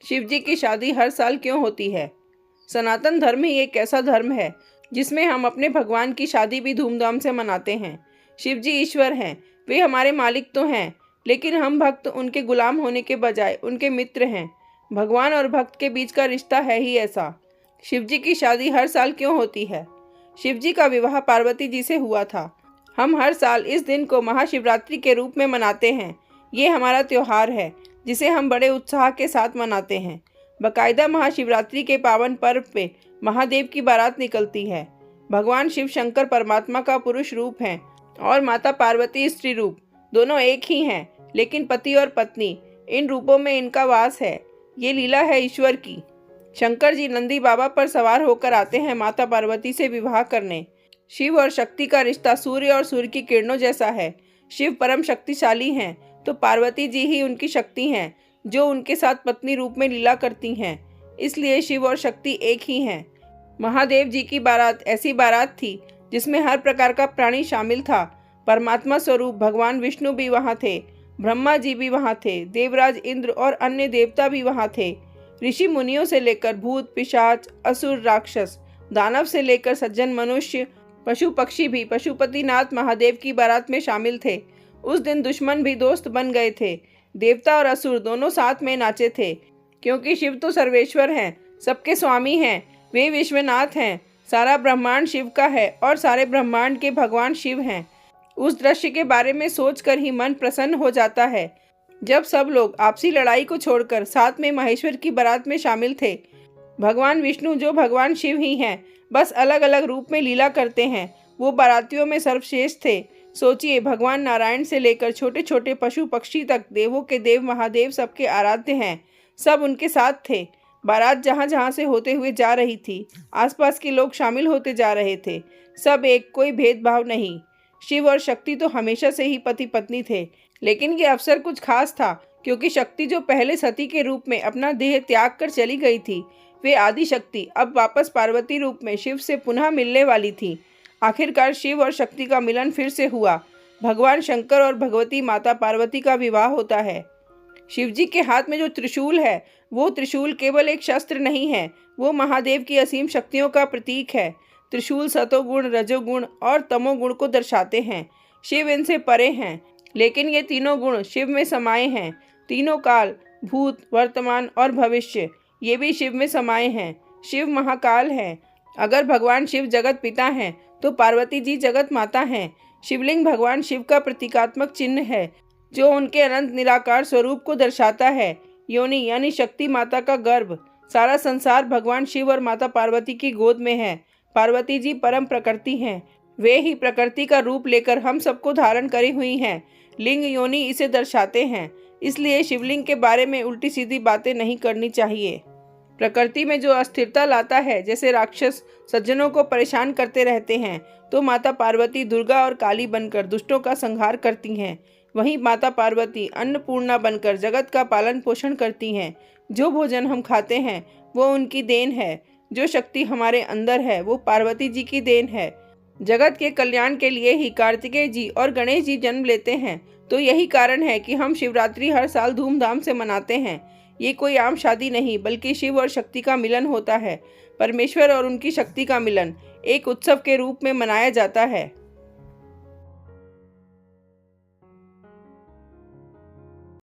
शिव जी की शादी हर साल क्यों होती है? सनातन धर्म ही एक ऐसा धर्म है जिसमें हम अपने भगवान की शादी भी धूमधाम से मनाते हैं। शिव जी ईश्वर हैं, वे हमारे मालिक तो हैं, लेकिन हम भक्त उनके गुलाम होने के बजाय उनके मित्र हैं। भगवान और भक्त के बीच का रिश्ता है ही ऐसा। शिव जी की शादी हर साल क्यों होती है? शिव जी का विवाह पार्वती जी से हुआ था। हम हर साल इस दिन को महाशिवरात्रि के रूप में मनाते हैं। ये हमारा त्योहार है जिसे हम बड़े उत्साह के साथ मनाते हैं। बाकायदा महाशिवरात्रि के पावन पर्व पे महादेव की बारात निकलती है। भगवान शिव शंकर परमात्मा का पुरुष रूप हैं और माता पार्वती स्त्री रूप। दोनों एक ही हैं, लेकिन पति और पत्नी इन रूपों में इनका वास है। ये लीला है ईश्वर की। शंकर जी नंदी बाबा पर सवार होकर आते हैं माता पार्वती से विवाह करने। शिव और शक्ति का रिश्ता सूर्य और सूर्य की किरणों जैसा है। शिव परम शक्तिशाली हैं, तो पार्वती जी ही उनकी शक्ति हैं, जो उनके साथ पत्नी रूप में लीला करती हैं। इसलिए शिव और शक्ति एक ही हैं। महादेव जी की बारात ऐसी बारात थी जिसमें हर प्रकार का प्राणी शामिल था। परमात्मा स्वरूप भगवान विष्णु भी वहाँ थे, ब्रह्मा जी भी वहाँ थे, देवराज इंद्र और अन्य देवता भी वहाँ थे। ऋषि मुनियों से लेकर भूत पिशाच असुर राक्षस, दानव से लेकर सज्जन मनुष्य, पशु पक्षी भी पशुपतिनाथ महादेव की बारात में शामिल थे। उस दिन दुश्मन भी दोस्त बन गए थे। देवता और असुर दोनों साथ में नाचे थे, क्योंकि शिव तो सर्वेश्वर हैं, सबके स्वामी हैं, वे विश्वनाथ हैं। सारा ब्रह्मांड शिव का है और सारे ब्रह्मांड के भगवान शिव हैं। उस दृश्य के बारे में सोचकर ही मन प्रसन्न हो जाता है, जब सब लोग आपसी लड़ाई को छोड़कर साथ में महेश्वर की बारात में शामिल थे। भगवान विष्णु जो भगवान शिव ही हैं, बस अलग अलग रूप में लीला करते हैं, वो बारातियों में सर्वश्रेष्ठ थे। सोचिए, भगवान नारायण से लेकर छोटे छोटे पशु पक्षी तक देवों के देव महादेव सबके आराध्य हैं, सब उनके साथ थे। बारात जहाँ जहाँ से होते हुए जा रही थी, आसपास के लोग शामिल होते जा रहे थे। सब एक, कोई भेदभाव नहीं। शिव और शक्ति तो हमेशा से ही पति पत्नी थे, लेकिन ये अवसर कुछ खास था, क्योंकि शक्ति जो पहले सती के रूप में अपना देह त्याग कर चली गई थी, वे आदि शक्ति अब वापस पार्वती रूप में शिव से पुनः मिलने वाली थी। आखिरकार शिव और शक्ति का मिलन फिर से हुआ। भगवान शंकर और भगवती माता पार्वती का विवाह होता है। शिव जी के हाथ में जो त्रिशूल है, वो त्रिशूल केवल एक शस्त्र नहीं है, वो महादेव की असीम शक्तियों का प्रतीक है। त्रिशूल सतोगुण, रजोगुण और तमोगुण को दर्शाते हैं। शिव इनसे परे हैं, लेकिन ये तीनों गुण शिव में समाये हैं। तीनों काल, भूत, वर्तमान और भविष्य, ये भी शिव में समाये हैं। शिव महाकाल है। अगर भगवान शिव जगत पिता हैं, तो पार्वती जी जगत माता हैं। शिवलिंग भगवान शिव का प्रतीकात्मक चिन्ह है, जो उनके अनंत निराकार स्वरूप को दर्शाता है। योनि यानी शक्ति माता का गर्भ। सारा संसार भगवान शिव और माता पार्वती की गोद में है। पार्वती जी परम प्रकृति हैं, वे ही प्रकृति का रूप लेकर हम सबको धारण करी हुई हैं। लिंग योनि इसे दर्शाते हैं, इसलिए शिवलिंग के बारे में उल्टी सीधी बातें नहीं करनी चाहिए। प्रकृति में जो अस्थिरता लाता है, जैसे राक्षस सज्जनों को परेशान करते रहते हैं, तो माता पार्वती दुर्गा और काली बनकर दुष्टों का संहार करती हैं। वहीं माता पार्वती अन्नपूर्णा बनकर जगत का पालन पोषण करती हैं। जो भोजन हम खाते हैं, वो उनकी देन है। जो शक्ति हमारे अंदर है, वो पार्वती जी की देन है। जगत के कल्याण के लिए ही कार्तिकेय जी और गणेश जी जन्म लेते हैं, तो यही कारण है कि हम शिवरात्रि हर साल धूमधाम से मनाते हैं। ये कोई आम शादी नहीं, बल्कि शिव और शक्ति का मिलन होता है। परमेश्वर और उनकी शक्ति का मिलन एक उत्सव के रूप में मनाया जाता है।